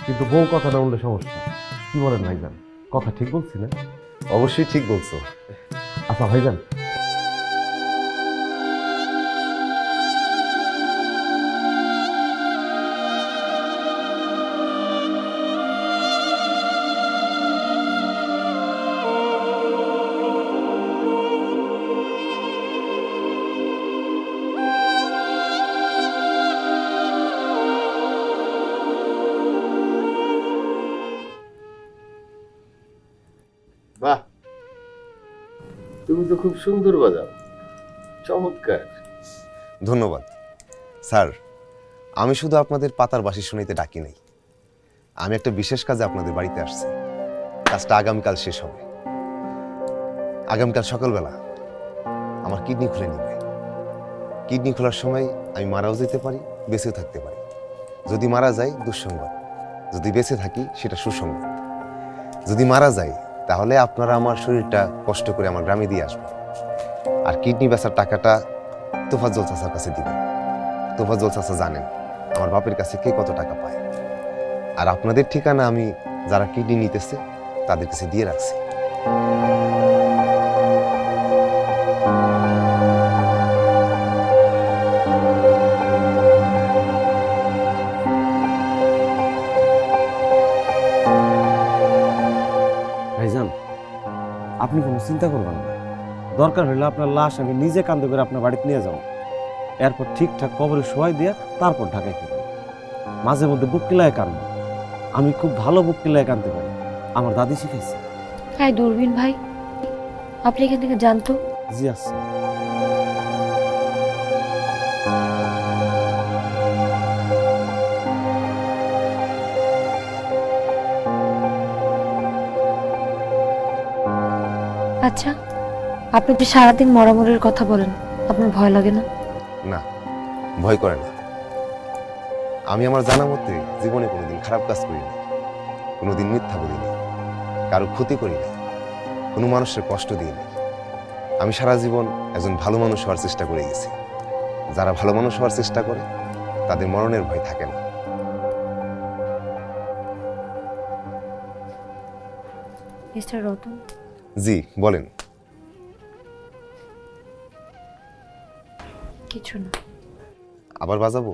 কিন্তু বউ কথা না বললে সমস্যা। কি বলেন ভাইজান, কথা ঠিক বলছি না? অবশ্যই ঠিক বলছো। আচ্ছা ভাইজান, বাহ, তুমি তো খুব সুন্দর বাজাও, চমৎকার। ধন্যবাদ স্যার। আমি শুধু আপনাদের পাতার বাঁশি শুনাইতে ডাকি নাই, আমি একটা বিশেষ কাজে আপনাদের বাড়িতে আসছি। কাজটা আগামীকাল শেষ হবে। আগামীকাল সকালবেলা আমার কিডনি খুলে নিবে। কিডনি খোলার সময় আমি মারাও যেতে পারি, বেঁচেও থাকতে পারি। যদি মারা যাই দুঃসংবাদ, যদি বেঁচে থাকি সেটা সুসংবাদ। যদি মারা যাই তাহলে আপনারা আমার শরীরটা কষ্ট করে আমার গ্রামে দিয়ে আসবেন, আর কিডনি বেচার টাকাটা তোফাজ্জল চাচার কাছে দিবেন। তোফাজ্জল চাচা জানেন আমার বাপের কাছে কে কত টাকা পায়। আর আপনাদের ঠিকানা আমি যারা কিডনি নিতেছে তাদের কাছে দিয়ে রাখছি। ভাইজান আপনি কোনো চিন্তা করবেন না। দরকার হলে আপনার লাশ আমি নিজে কান্দে করে আপনার বাড়িতে নিয়ে যাব, এরপর ঠিকঠাক কবরে শোয়াই দিয়া তারপর ঢাকায় ফিরব। মাঝে মধ্যে বুক কিলায় কানবো, আমি খুব ভালো বুক কিলায় কানতে পারি, আমার দাদি শিখাইছে। হ্যাঁ দূরবীন ভাই, আপনি এখান থেকে জানতো? জি আচ্ছা। আচ্ছা, আপনি যে সারাদিন মরামরের কথা বলেন, আপনার ভয় লাগে না? না, ভয় করে না। আমি আমার জানা মতে জীবনে কোনোদিন খারাপ কাজ করি না, কোনোদিন মিথ্যা বলি না, কারো ক্ষতি করি না, কোনো মানুষের কষ্ট দিই না। আমি সারা জীবন একজন ভালো মানুষ হওয়ার চেষ্টা করে গেছি। যারা ভালো মানুষ হওয়ার চেষ্টা করে তাদের মরণের ভয় থাকে না। মিস্টার রতন, জি বলেন। কিছু না। আবার বাজাবো?